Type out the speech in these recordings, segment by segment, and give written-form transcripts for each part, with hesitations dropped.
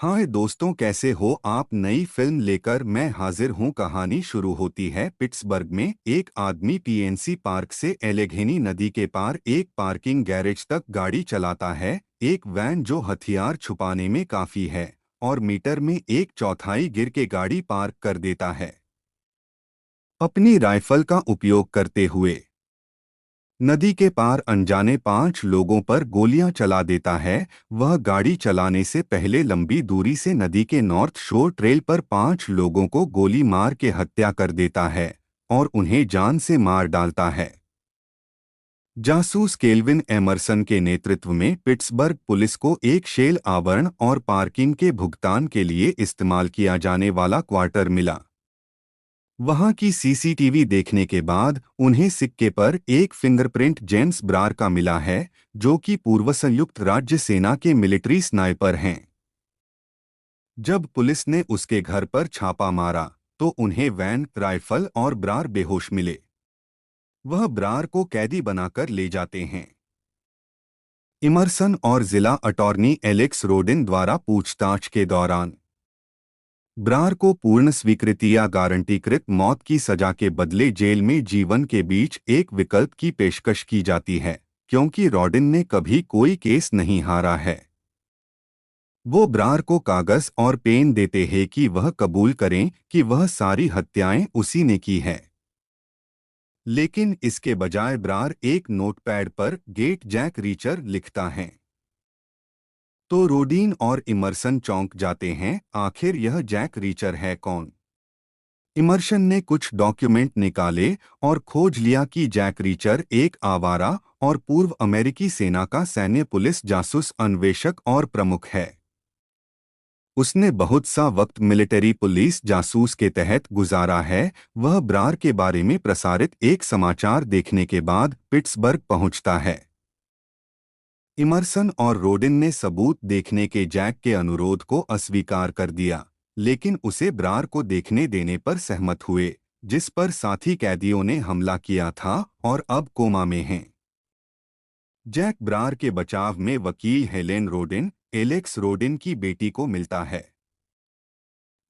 हाय दोस्तों, कैसे हो आप। नई फिल्म लेकर मैं हाजिर हूँ। कहानी शुरू होती है पिट्सबर्ग में। एक आदमी पीएनसी पार्क से एलेघेनी नदी के पार एक पार्किंग गैरेज तक गाड़ी चलाता है। एक वैन जो हथियार छुपाने में काफी है और मीटर में एक चौथाई गिर के गाड़ी पार्क कर देता है। अपनी राइफल का उपयोग करते हुए नदी के पार अनजाने 5 लोगों पर गोलियां चला देता है। वह गाड़ी चलाने से पहले लंबी दूरी से नदी के नॉर्थ शोर ट्रेल पर 5 लोगों को गोली मार के हत्या कर देता है और उन्हें जान से मार डालता है। जासूस केल्विन एमरसन के नेतृत्व में पिट्सबर्ग पुलिस को एक शेल आवरण और पार्किंग के भुगतान के लिए इस्तेमाल किया जाने वाला क्वार्टर मिला। वहां की सीसीटीवी देखने के बाद उन्हें सिक्के पर एक फिंगरप्रिंट जेम्स ब्रार का मिला है, जो कि पूर्व संयुक्त राज्य सेना के मिलिट्री स्नाइपर हैं। जब पुलिस ने उसके घर पर छापा मारा तो उन्हें वैन, राइफल और ब्रार बेहोश मिले। वह ब्रार को कैदी बनाकर ले जाते हैं। इमरसन और जिला अटॉर्नी एलेक्स रोडिन द्वारा पूछताछ के दौरान ब्रार को पूर्ण स्वीकृति या गारंटीकृत मौत की सजा के बदले जेल में जीवन के बीच एक विकल्प की पेशकश की जाती है, क्योंकि रॉडिन ने कभी कोई केस नहीं हारा है। वो ब्रार को कागज और पेन देते हैं कि वह कबूल करें कि वह सारी हत्याएं उसी ने की है। लेकिन इसके बजाय ब्रार एक नोटपैड पर गेट जैक रीचर लिखता है। तो रोडीन और इमरसन चौंक जाते हैं। आखिर यह जैक रीचर है कौन? इमर्शन ने कुछ डॉक्यूमेंट निकाले और खोज लिया कि जैक रीचर एक आवारा और पूर्व अमेरिकी सेना का सैन्य पुलिस जासूस, अन्वेषक और प्रमुख है। उसने बहुत सा वक्त मिलिट्री पुलिस जासूस के तहत गुजारा है। वह ब्रार के बारे में प्रसारित एक समाचार देखने के बाद पिट्सबर्ग पहुंचता है। इमरसन और रोडिन ने सबूत देखने के जैक के अनुरोध को अस्वीकार कर दिया, लेकिन उसे ब्रार को देखने देने पर सहमत हुए, जिस पर साथी कैदियों ने हमला किया था और अब कोमा में हैं। जैक ब्रार के बचाव में वकील हेलेन रोडिन, एलेक्स रोडिन की बेटी को मिलता है।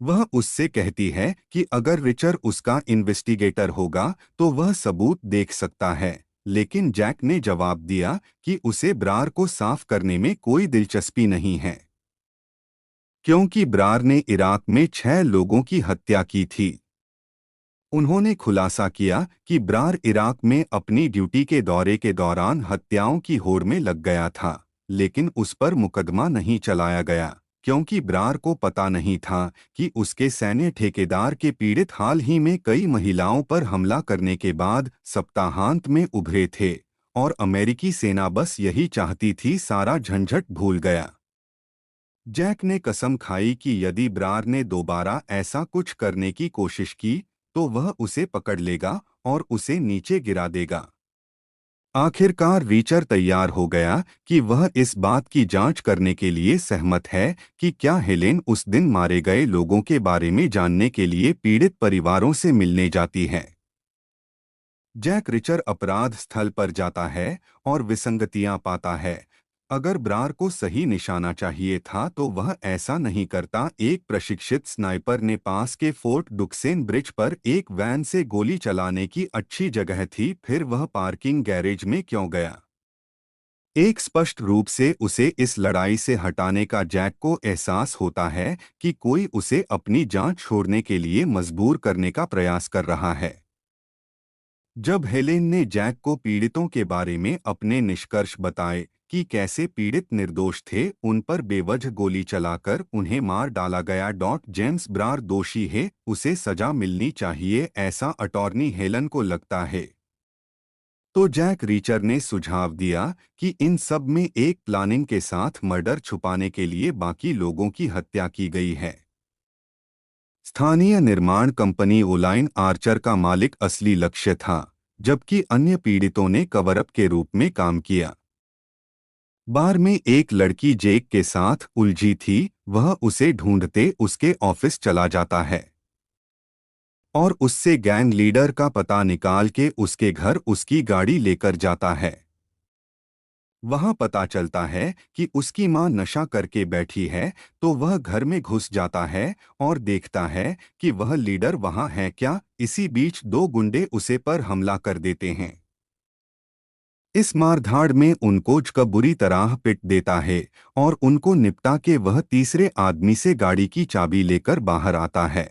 वह उससे कहती है कि अगर रिचर उसका इन्वेस्टिगेटर होगा तो वह सबूत देख सकता है, लेकिन जैक ने जवाब दिया कि उसे ब्रार को साफ करने में कोई दिलचस्पी नहीं है, क्योंकि ब्रार ने इराक में 6 लोगों की हत्या की थी। उन्होंने खुलासा किया कि ब्रार इराक में अपनी ड्यूटी के दौरे के दौरान हत्याओं की होड़ में लग गया था, लेकिन उस पर मुकदमा नहीं चलाया गया, क्योंकि ब्रार को पता नहीं था कि उसके सैन्य ठेकेदार के पीड़ित हाल ही में कई महिलाओं पर हमला करने के बाद सप्ताहांत में उभरे थे और अमेरिकी सेना बस यही चाहती थी सारा झंझट भूल गया। जैक ने कसम खाई कि यदि ब्रार ने दोबारा ऐसा कुछ करने की कोशिश की तो वह उसे पकड़ लेगा और उसे नीचे गिरा देगा। आखिरकार रीचर तैयार हो गया कि वह इस बात की जांच करने के लिए सहमत है कि क्या हेलेन उस दिन मारे गए लोगों के बारे में जानने के लिए पीड़ित परिवारों से मिलने जाती है। जैक रिचर अपराध स्थल पर जाता है और विसंगतियां पाता है। अगर ब्रार को सही निशाना चाहिए था तो वह ऐसा नहीं करता। एक प्रशिक्षित स्नाइपर ने पास के फोर्ट डुक्सेन ब्रिज पर एक वैन से गोली चलाने की अच्छी जगह थी, फिर वह पार्किंग गैरेज में क्यों गया? एक स्पष्ट रूप से उसे इस लड़ाई से हटाने का जैक को एहसास होता है कि कोई उसे अपनी जांच छोड़ने के लिए मजबूर करने का प्रयास कर रहा है। जब हेलेन ने जैक को पीड़ितों के बारे में अपने निष्कर्ष बताए कि कैसे पीड़ित निर्दोष थे, उन पर बेवजह गोली चलाकर उन्हें मार डाला गया, जेम्स ब्रार दोषी है, उसे सजा मिलनी चाहिए, ऐसा अटॉर्नी हेलन को लगता है। तो जैक रीचर ने सुझाव दिया कि इन सब में एक प्लानिंग के साथ मर्डर छुपाने के लिए बाकी लोगों की हत्या की गई है। स्थानीय निर्माण कंपनी ओलाइन आर्चर का मालिक असली लक्ष्य था, जबकि अन्य पीड़ितों ने कवरअप के रूप में काम किया। बार में एक लड़की जेक के साथ उलझी थी। वह उसे ढूंढते उसके ऑफिस चला जाता है और उससे गैंग लीडर का पता निकाल के उसके घर उसकी गाड़ी लेकर जाता है। वहां पता चलता है कि उसकी मां नशा करके बैठी है, तो वह घर में घुस जाता है और देखता है कि वह लीडर वहां है क्या। इसी बीच दो गुंडे उसे पर हमला कर देते हैं। इस मारधाड़ में उनको जक बुरी तरह पिट देता है और उनको निपटा के वह तीसरे आदमी से गाड़ी की चाबी लेकर बाहर आता है।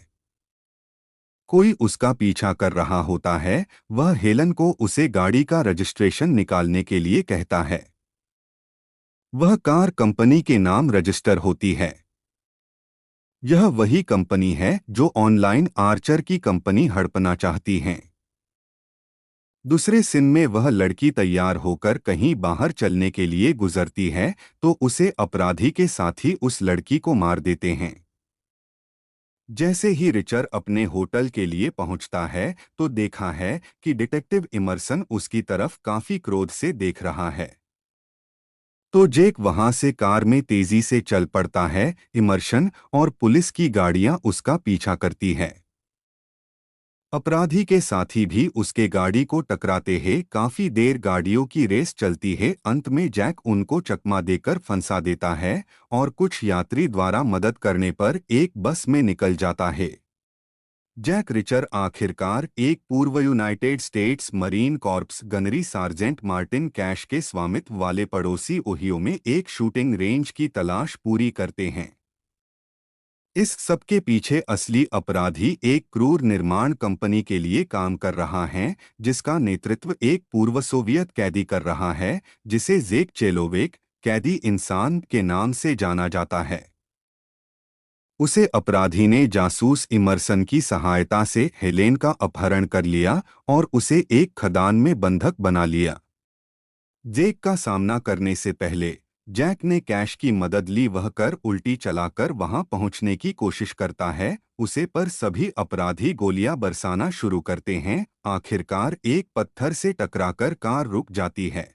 कोई उसका पीछा कर रहा होता है। वह हेलन को उसे गाड़ी का रजिस्ट्रेशन निकालने के लिए कहता है। वह कार कंपनी के नाम रजिस्टर होती है। यह वही कंपनी है जो ऑनलाइन आर्चर की कंपनी हड़पना चाहती है। दूसरे सीन में वह लड़की तैयार होकर कहीं बाहर चलने के लिए गुजरती है, तो उसे अपराधी के साथी उस लड़की को मार देते हैं। जैसे ही रिचर अपने होटल के लिए पहुंचता है, तो देखा है कि डिटेक्टिव इमर्सन उसकी तरफ काफी क्रोध से देख रहा है। तो जेक वहां से कार में तेजी से चल पड़ता है। इमर्सन और पुलिस की गाड़ियां उसका पीछा करती है। अपराधी के साथी भी उसके गाड़ी को टकराते हैं। काफी देर गाड़ियों की रेस चलती है। अंत में जैक उनको चकमा देकर फंसा देता है और कुछ यात्री द्वारा मदद करने पर एक बस में निकल जाता है। जैक रिचर आखिरकार एक पूर्व United states marine corps gunnery sergeant Martin cash के स्वामित्व वाले पड़ोसी ओहियो में एक शूटिंग रेंज की तलाश पूरी करते हैं। इस सबके पीछे असली अपराधी एक क्रूर निर्माण कंपनी के लिए काम कर रहा है, जिसका नेतृत्व एक पूर्व सोवियत कैदी कर रहा है, जिसे जेक चेलोवेक कैदी इंसान के नाम से जाना जाता है। उसे अपराधी ने जासूस इमर्सन की सहायता से हेलेन का अपहरण कर लिया और उसे एक खदान में बंधक बना लिया। जेक का सामना करने से पहले जैक ने कैश की मदद ली। वह कर उल्टी चलाकर वहां पहुंचने की कोशिश करता है उसे, पर सभी अपराधी गोलियां बरसाना शुरू करते हैं। आखिरकार एक पत्थर से टकराकर कार रुक जाती है।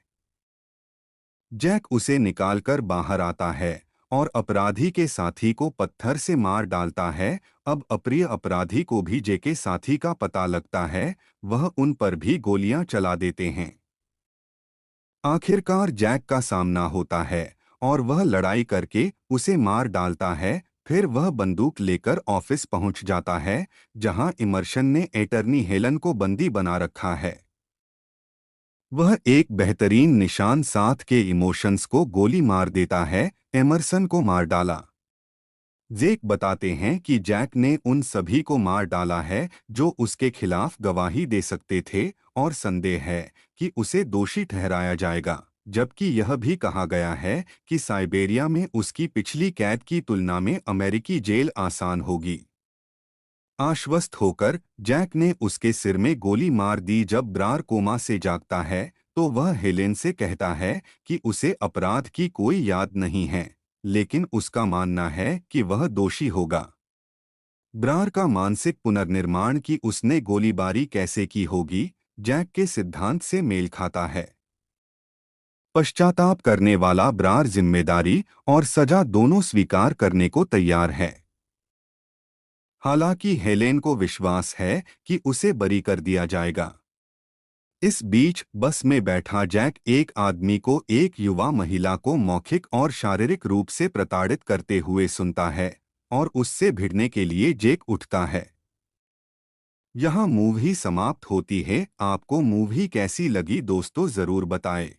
जैक उसे निकालकर बाहर आता है और अपराधी के साथी को पत्थर से मार डालता है। अब अप्रिय अपराधी को भी जे के साथी का पता लगता है। वह उन पर भी गोलियां चला देते हैं। आखिरकार जैक का सामना होता है और वह लड़ाई करके उसे मार डालता है। फिर वह बंदूक लेकर ऑफिस पहुंच जाता है, जहां इमर्सन ने एटर्नी हेलन को बंदी बना रखा है। वह एक बेहतरीन निशान साथ के इमोशंस को गोली मार देता है। एमरसन को मार डाला। जेक बताते हैं कि जैक ने उन सभी को मार डाला है जो उसके खिलाफ गवाही दे सकते थे और संदेह है कि उसे दोषी ठहराया जाएगा, जबकि यह भी कहा गया है कि साइबेरिया में उसकी पिछली कैद की तुलना में अमेरिकी जेल आसान होगी। आश्वस्त होकर जैक ने उसके सिर में गोली मार दी। जब ब्रार कोमा से जागता है, तो वह हेलेन से कहता है कि उसे अपराध की कोई याद नहीं है, लेकिन उसका मानना है कि वह दोषी होगा। ब्रार का मानसिक पुनर्निर्माण कि उसने गोलीबारी कैसे की होगी, जैक के सिद्धांत से मेल खाता है। पश्चाताप करने वाला ब्रार जिम्मेदारी और सजा दोनों स्वीकार करने को तैयार है। हालांकि हेलेन को विश्वास है कि उसे बरी कर दिया जाएगा। इस बीच बस में बैठा जैक एक आदमी को एक युवा महिला को मौखिक और शारीरिक रूप से प्रताड़ित करते हुए सुनता है और उससे भिड़ने के लिए जेक उठता है। यहाँ मूवी समाप्त होती है। आपको मूवी कैसी लगी दोस्तों, जरूर बताएं।